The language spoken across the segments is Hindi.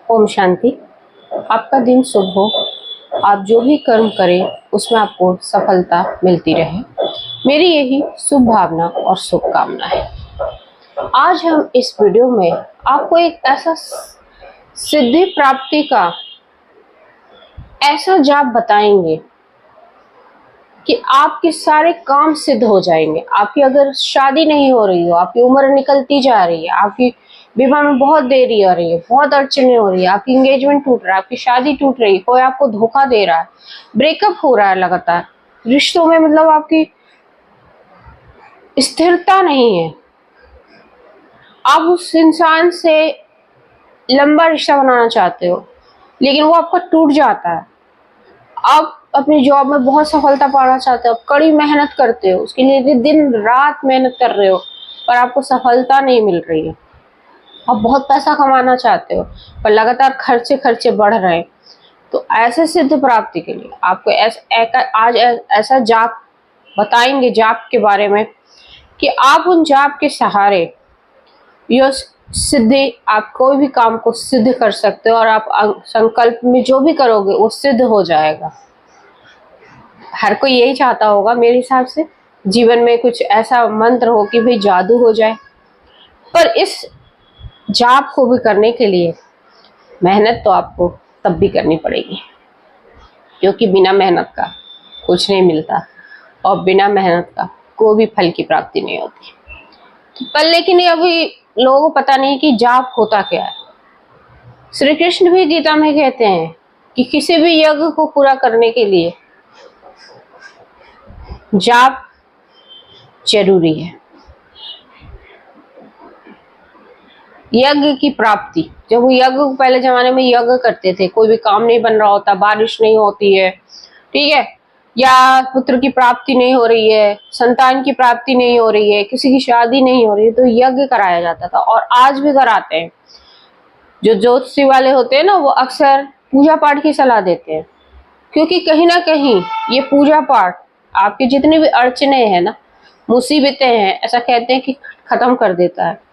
ओम शांति। आपका दिन शुभ हो। आप जो भी कर्म करें उसमें आपको सफलता मिलती रहे, मेरी यही शुभ भावना और शुभकामना है। आज हम इस वीडियो में आपको एक ऐसा सिद्धि प्राप्ति का ऐसा जाप बताएंगे कि आपके सारे काम सिद्ध हो जाएंगे। आपकी अगर शादी नहीं हो रही हो, आपकी उम्र निकलती जा रही है, आपकी विवाह में बहुत देरी हो रही है, बहुत अड़चने हो रही है, आपकी एंगेजमेंट टूट रहा है, आपकी शादी टूट रही है, कोई आपको धोखा दे रहा है, ब्रेकअप हो रहा है, लगातार रिश्तों में मतलब आपकी स्थिरता नहीं है, आप उस इंसान से लंबा रिश्ता बनाना चाहते हो लेकिन वो आपका टूट जाता है, आप अपनी जॉब में बहुत सफलता पाना चाहते हो, आप कड़ी मेहनत करते हो, उसके लिए दिन रात मेहनत कर रहे हो पर आपको सफलता नहीं मिल रही है, आप बहुत पैसा कमाना चाहते हो पर लगातार खर्चे बढ़ रहे हैं। तो ऐसे सिद्ध प्राप्ति के लिए आपको आज ऐसा जाप बताएंगे, जाप के बारे में कि आप उन जाप के सहारे यह सिद्धि, आप कोई भी काम को सिद्ध कर सकते हो और आप संकल्प में जो भी करोगे वो सिद्ध हो जाएगा। हर कोई यही चाहता होगा मेरे हिसाब से, जीवन में कुछ ऐसा मंत्र हो कि भाई जादू हो जाए। पर इस जाप को भी करने के लिए मेहनत तो आपको तब भी करनी पड़ेगी, क्योंकि बिना मेहनत का कुछ नहीं मिलता और बिना मेहनत का कोई भी फल की प्राप्ति नहीं होती। पर लेकिन अभी लोगों को पता नहीं कि जाप होता क्या है। श्री कृष्ण भी गीता में कहते हैं कि किसी भी यज्ञ को पूरा करने के लिए जाप जरूरी है। यज्ञ की प्राप्ति, जब वो यज्ञ पहले जमाने में यज्ञ करते थे, कोई भी काम नहीं बन रहा होता, बारिश नहीं होती है, ठीक है, या पुत्र की प्राप्ति नहीं हो रही है, संतान की प्राप्ति नहीं हो रही है, किसी की शादी नहीं हो रही है, तो यज्ञ कराया जाता था और आज भी कराते हैं। जो ज्योतिषी वाले होते हैं ना, वो अक्सर पूजा पाठ की सलाह देते हैं, क्योंकि कहीं ना कहीं ये पूजा पाठ आपकी जितनी भी अड़चने हैं ना, मुसीबतें हैं, ऐसा कहते हैं कि खत्म कर देता है।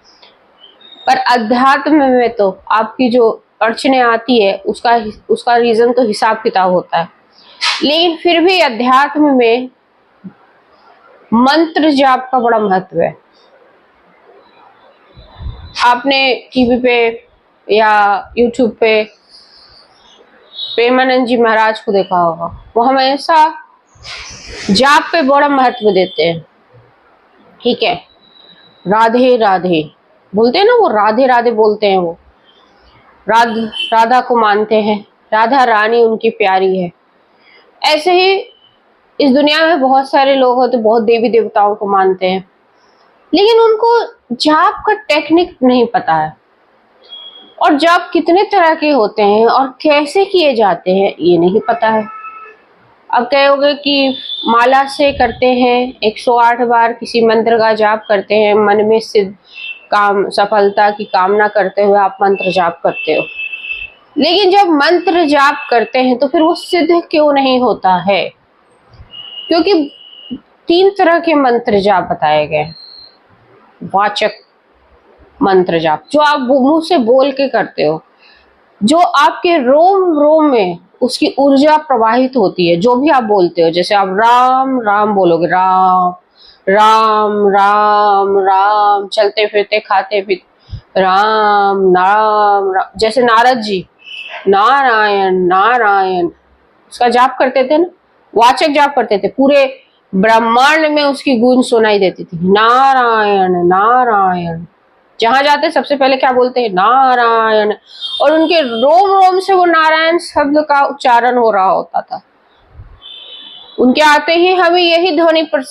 पर अध्यात्म में तो आपकी जो अड़चने आती है उसका रीजन तो हिसाब किताब होता है, लेकिन फिर भी अध्यात्म में मंत्र जाप का बड़ा महत्व है। आपने टीवी पे या यूट्यूब पे प्रेमानंद जी महाराज को देखा होगा, वो हमेशा जाप पे बड़ा महत्व देते हैं, ठीक है। राधे राधे बोलते हैं ना, वो राधे राधे बोलते हैं, वो राधा को मानते हैं, राधा रानी उनकी प्यारी है। ऐसे ही इस दुनिया में बहुत सारे लोग होते, बहुत देवी देवताओं को मानते हैं, लेकिन उनको जाप का टेक्निक नहीं पता है और जाप कितने तरह के होते हैं और कैसे किए जाते हैं ये नहीं पता है। अब कहोगे कि माला से करते हैं, 108 बार किसी मंत्र का जाप करते हैं, मन में सिद्ध काम सफलता की कामना करते हुए आप मंत्र जाप करते हो, लेकिन जब मंत्र जाप करते हैं तो फिर वो सिद्ध क्यों नहीं होता है? क्योंकि 3 तरह के मंत्र जाप बताए गए। वाचक मंत्र जाप, जो आप मुंह से बोल के करते हो, जो आपके रोम रोम में उसकी ऊर्जा प्रवाहित होती है, जो भी आप बोलते हो, जैसे आप राम राम बोलोगे, राम राम राम राम, चलते फिरते खाते पीते राम नाम राम, जैसे नारद जी नारायण नारायण उसका जाप करते थे ना, वाचक जाप करते थे, पूरे ब्रह्मांड में उसकी गूंज सुनाई देती थी, नारायण नारायण। जहां जाते सबसे पहले क्या बोलते हैं? नारायण, और उनके रोम रोम से वो नारायण शब्द का उच्चारण हो रहा होता था। उनके आते ही हमें यही ध्वनि पर,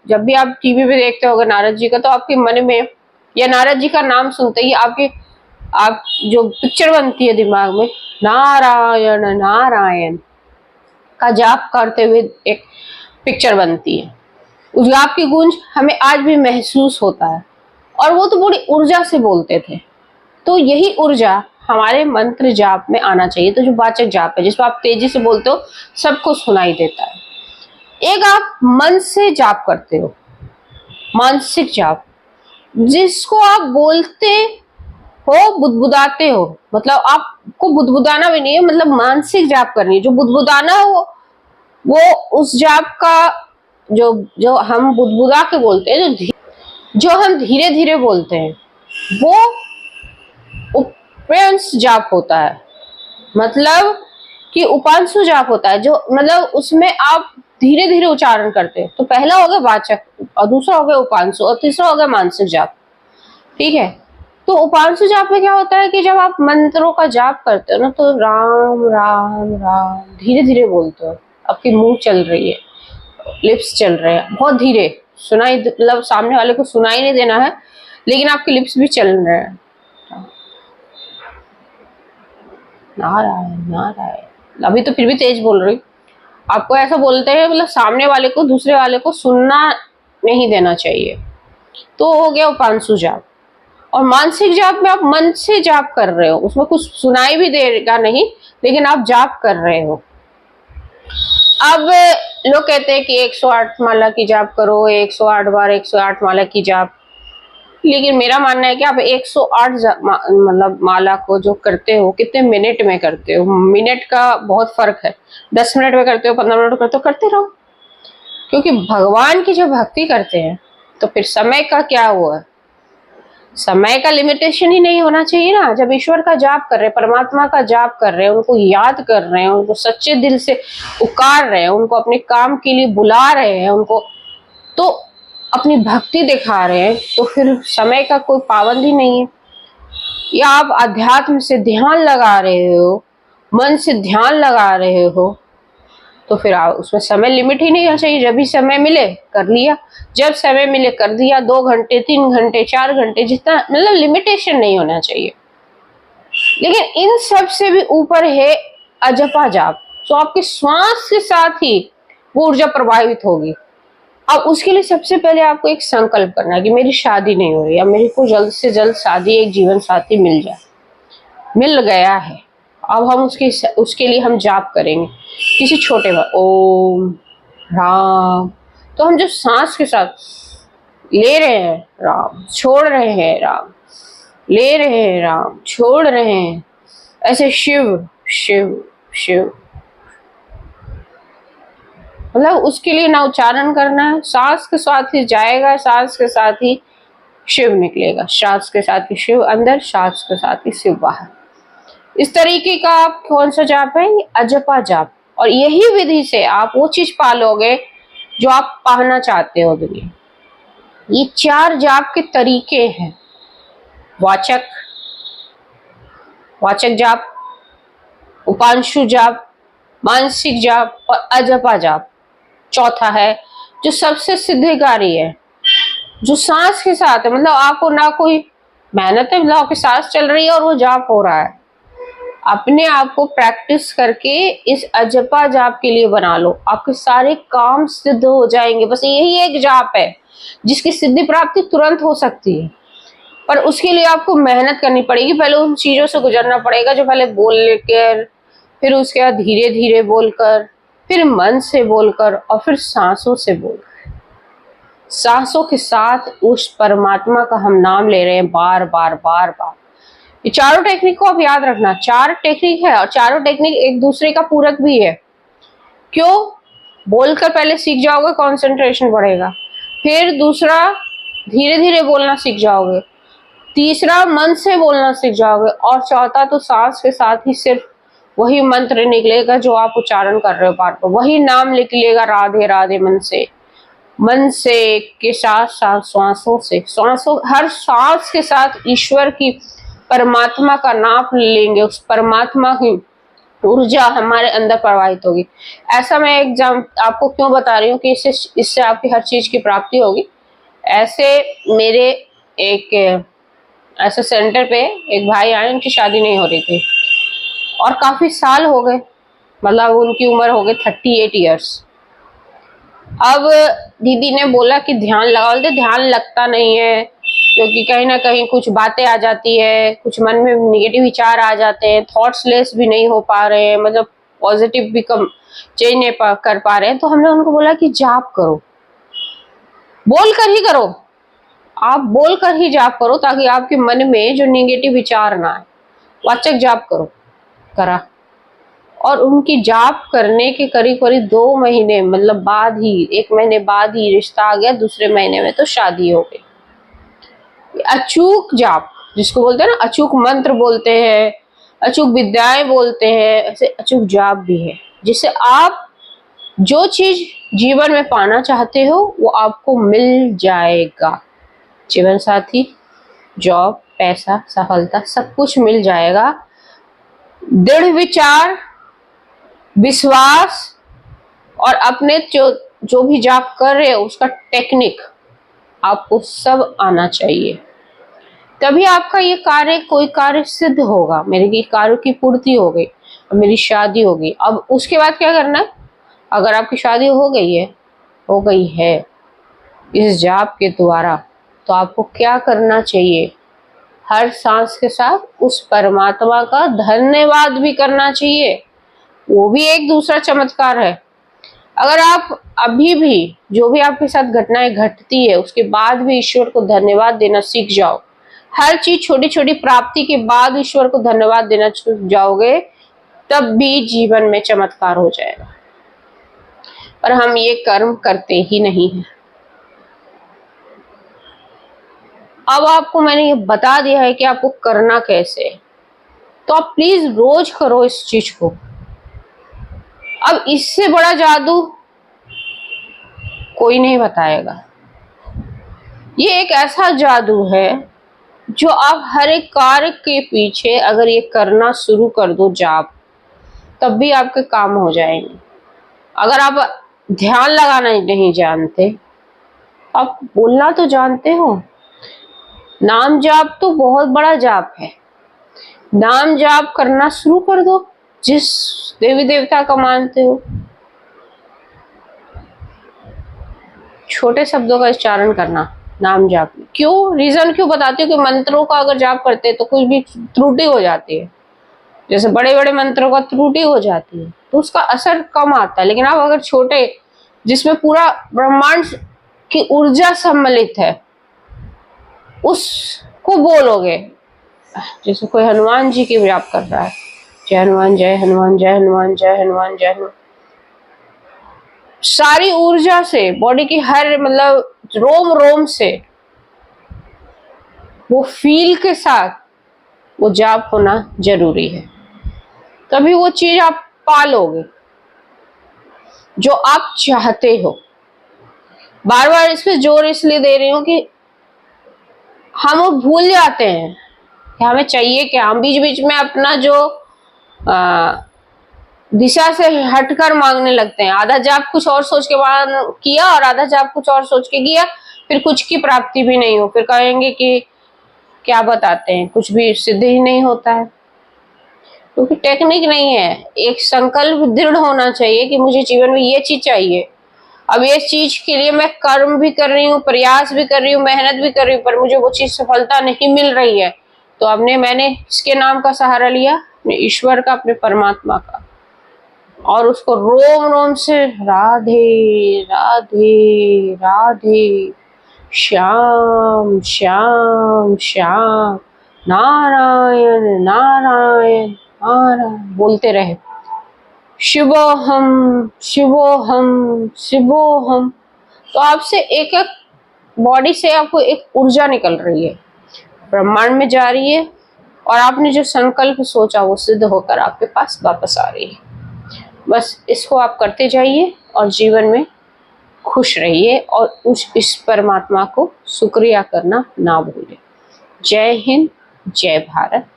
जब भी आप टीवी पे देखते होगे नारद जी का, तो आपके मन में या नारद जी का नाम सुनते ही आप जो पिक्चर बनती है दिमाग में, नारायण नारायण का जाप करते हुए एक पिक्चर बनती है। उस जाप की गूंज हमें आज भी महसूस होता है और वो तो पूरी ऊर्जा से बोलते थे। तो यही ऊर्जा हमारे मंत्र जाप में आना चाहिए। तो जो वाचक जाप है, जिसको आप तेजी से बोलते हो, सबको सुनाई देता है। एक आप मन से जाप करते हो, मानसिक जाप, जिसको आप बोलते हो, बुदबुदाते हो, मतलब आपको बुदबुदाना भी नहीं है, मतलब मानसिक जाप करनी है। जो बुदबुदाना है वो उस जाप का जो जो हम बुदबुदा के बोलते हैं, जो हम धीरे धीरे बोलते हैं, वो उपांश जाप होता है। मतलब कि उपांशु जाप होता है, जो मतलब उसमें आप धीरे धीरे उच्चारण करते हैं। तो पहला हो गया वाचक, और दूसरा हो गया उपांशु, और तीसरा हो गया मानसिक जाप। ठीक है। तो उपांशु जाप में क्या होता है कि जब आप मंत्रों का जाप करते हो ना, तो राम राम राम धीरे धीरे बोलते हो। आपकी मुंह चल रही है, लिप्स चल रहे हैं, बहुत धीरे, सुनाई मतलब सामने वाले को सुनाई नहीं देना है, लेकिन आपके लिप्स भी चल रहे हैं। नारायण नारायण, अभी तो फिर भी तेज बोल रही। आपको ऐसा बोलते हैं, मतलब सामने वाले को, दूसरे वाले को सुनना नहीं देना चाहिए। तो हो गया उपांशु जाप। और मानसिक जाप में आप मन से जाप कर रहे हो, उसमें कुछ सुनाई भी देगा नहीं, लेकिन आप जाप कर रहे हो। अब लोग कहते हैं कि 108 माला की जाप करो, 108 बार 108 माला की जाप, लेकिन मेरा मानना है कि आप 108 मतलब माला को जो करते हो, कितने मिनट में करते हो, मिनट का बहुत फर्क है। 10 मिनट में करते हो, 15 मिनट में करते हो, करते रहो। क्योंकि भगवान की जब भक्ति करते हैं तो फिर समय का क्या हुआ, समय का लिमिटेशन ही नहीं होना चाहिए ना। जब ईश्वर का जाप कर रहे हैं, परमात्मा का जाप कर रहे हैं, उनको याद कर रहे हैं, उनको सच्चे दिल से पुकार रहे हैं, उनको अपने काम के लिए बुला रहे हैं, उनको तो अपनी भक्ति दिखा रहे हैं, तो फिर समय का कोई पाबंदी नहीं है। या आप अध्यात्म से ध्यान लगा रहे हो, मन से ध्यान लगा रहे हो, तो फिर आप उसमें समय लिमिट ही नहीं होना चाहिए। जब भी समय मिले कर लिया, जब समय मिले कर दिया, 2 घंटे 3 घंटे 4 घंटे, जितना, मतलब लिमिटेशन नहीं होना चाहिए। लेकिन इन सब से भी ऊपर है अजपा जाप। तो आपके श्वास के साथ ही वो ऊर्जा प्रभावित होगी। अब उसके लिए सबसे पहले आपको एक संकल्प करना है कि मेरी शादी नहीं हो रही, अब मेरे को जल्द से जल्द शादी, एक जीवन साथी मिल जाए। मिल गया है, अब हम उसके लिए हम जाप करेंगे किसी छोटे ओम राम। तो हम जो सांस के साथ ले रहे हैं राम, छोड़ रहे हैं राम, ले रहे हैं राम, छोड़ रहे हैं, ऐसे शिव शिव शिव, मतलब उसके लिए ना उच्चारण करना है, सांस के साथ ही जाएगा, सांस के साथ ही शिव निकलेगा, श्वास के साथ ही शिव अंदर, श्वास के साथ ही शिव बाहर। इस तरीके का आप कौन सा जाप है, अजपा जाप। और यही विधि से आप वो चीज पालोगे जो आप पाना चाहते हो दुनिया। ये 4 जाप के तरीके हैं, वाचक, वाचक जाप, उपांशु जाप, मानसिक जाप और अजपा जाप। चौथा है जो सबसे सिद्धिकारी है, जो सांस के साथ है, मतलब आपको ना कोई मेहनत है, मतलब आपकी सांस चल रही है और वो जाप हो रहा है। अपने आप को प्रैक्टिस करके इस अजपा जाप के लिए बना लो, आपके सारे काम सिद्ध हो जाएंगे। बस यही एक जाप है जिसकी सिद्धि प्राप्ति तुरंत हो सकती है, पर उसके लिए आपको मेहनत करनी पड़ेगी। पहले उन चीजों से गुजरना पड़ेगा जो पहले बोल लेकर, फिर उसके बाद धीरे धीरे बोलकर, फिर मन से बोलकर, और फिर सांसों से बोलकर। सांसों के साथ उस परमात्मा का हम नाम ले रहे हैं बार बार बार बार। ये चारों टेक्निक को आप याद रखना, 4 टेक्निक है और चारों टेक्निक एक दूसरे का पूरक भी है। क्यों? बोलकर पहले सीख जाओगे, कंसंट्रेशन बढ़ेगा। फिर दूसरा, धीरे धीरे बोलना सीख जाओगे। तीसरा, मन से बोलना सीख जाओगे। और चौथा तो सांस के साथ ही सिर्फ वही मंत्र निकलेगा जो आप उच्चारण कर रहे हो बार बार, वही नाम निकलेगा, राधे राधे, मन से के साथ साथ श्वासों से, श्वासों, हर सांस के साथ ईश्वर की, परमात्मा का नाम लेंगे, उस परमात्मा की ऊर्जा हमारे अंदर प्रवाहित होगी। ऐसा मैं एग्जाम आपको क्यों बता रही हूँ कि इससे आपकी हर चीज की प्राप्ति होगी। ऐसे मेरे एक ऐसे सेंटर पे एक भाई आए, उनकी शादी नहीं हो रही थी और काफी साल हो गए, मतलब उनकी उम्र हो गई 38 ईयर्स। अब दीदी ने बोला कि ध्यान लगाओ, बोलते ध्यान लगता नहीं है क्योंकि कहीं ना कहीं कुछ बातें आ जाती है, कुछ मन में निगेटिव विचार आ जाते हैं, थॉट्स लेस भी नहीं हो पा रहे हैं, मतलब पॉजिटिव भी कम चेंज नहीं कर पा रहे हैं। तो हमने उनको बोला कि जाप करो, बोल कर ही करो, आप बोल कर ही जाप करो ताकि आपके मन में जो नेगेटिव विचार ना आए। वाचक जाप करो, करा, और उनकी जाप करने के करीब करीब 2 महीने मतलब बाद ही, 1 महीने बाद ही रिश्ता आ गया, दूसरे महीने में तो शादी हो गई। अचूक जाप जिसको बोलते हैं ना, अचूक मंत्र बोलते हैं, अचूक विद्याएं बोलते हैं, ऐसे अचूक जाप भी है जिससे आप जो चीज जीवन में पाना चाहते हो वो आपको मिल जाएगा। जीवन साथी, जॉब, पैसा, सफलता, सब कुछ मिल जाएगा। दृढ़ विचार, विश्वास और अपने जो भी जाप कर रहे हो उसका टेक्निक आपको सब आना चाहिए, तभी आपका ये कार्य, कोई कार्य सिद्ध होगा। मेरे कार्य की पूर्ति हो गई, मेरी शादी हो गई। अब उसके बाद क्या करना है? अगर आपकी शादी हो गई है इस जाप के द्वारा, तो आपको क्या करना चाहिए? हर सांस के साथ उस परमात्मा का धन्यवाद भी करना चाहिए। वो भी एक दूसरा चमत्कार है। अगर आप अभी भी जो भी आपके साथ घटनाएं घटती है उसके बाद भी ईश्वर को धन्यवाद देना सीख जाओ, हर चीज छोटी छोटी प्राप्ति के बाद ईश्वर को धन्यवाद देना सीख जाओगे, तब भी जीवन में चमत्कार हो जाएगा। पर हम ये कर्म करते ही नहीं है। अब आपको मैंने ये बता दिया है कि आपको करना कैसे, तो आप प्लीज रोज करो इस चीज को। अब इससे बड़ा जादू कोई नहीं बताएगा। ये एक ऐसा जादू है जो आप हर एक कार्य के पीछे अगर ये करना शुरू कर दो जाप, तब भी आपके काम हो जाएंगे। अगर आप ध्यान लगाना नहीं जानते, आप बोलना तो जानते हो। नाम जाप तो बहुत बड़ा जाप है। नाम जाप करना शुरू कर दो, जिस देवी देवता का मानते हो। छोटे शब्दों का उच्चारण करना नाम जाप में। क्यों? रीजन क्यों बताती हूँ कि मंत्रों का अगर जाप करते हैं तो कुछ भी त्रुटि हो जाती है। जैसे बड़े बड़े मंत्रों का त्रुटि हो जाती है तो उसका असर कम आता है, लेकिन आप अगर छोटे, जिसमें पूरा ब्रह्मांड की ऊर्जा सम्मिलित है, उसको बोलोगे। जैसे कोई हनुमान जी की जाप कर रहा है, जय हनुमान, जय हनुमान, जय हनुमान, जय हनुमान, जय हनुमान, सारी ऊर्जा से, बॉडी की हर मतलब रोम रोम से, वो फील के साथ वो जाप होना जरूरी है। तभी वो चीज आप पालोगे जो आप चाहते हो। बार बार इस पे जोर इसलिए दे रही हूँ कि हम वो भूल जाते हैं कि हमें चाहिए क्या। हम बीच बीच में अपना जो दिशा से हटकर मांगने लगते हैं। आधा जाप कुछ और सोच के बाद किया और आधा जाप कुछ और सोच के किया, फिर कुछ की प्राप्ति भी नहीं हो। फिर कहेंगे कि क्या बताते हैं, कुछ भी सिद्ध ही नहीं होता है, क्योंकि टेक्निक नहीं है। एक संकल्प दृढ़ होना चाहिए कि मुझे जीवन में ये चीज चाहिए। अब ये चीज के लिए मैं कर्म भी कर रही हूँ, प्रयास भी कर रही हूँ, मेहनत भी कर रही हूँ, पर मुझे वो चीज सफलता नहीं मिल रही है। तो अब मैंने इसके नाम का सहारा लिया, अपने ईश्वर का, अपने परमात्मा का, और उसको रोम रोम से राधे राधे राधे, श्याम श्याम श्याम, नारायण नारायण नारायण बोलते रहे। शिवोहम शिवोहम शिवोहम। तो आपसे एक एक बॉडी से आपको एक ऊर्जा निकल रही है, ब्रह्मांड में जा रही है, और आपने जो संकल्प सोचा वो सिद्ध होकर आपके पास वापस आ रही है। बस इसको आप करते जाइए और जीवन में खुश रहिए, और इस परमात्मा को शुक्रिया करना ना भूलें। जय हिंद, जय भारत।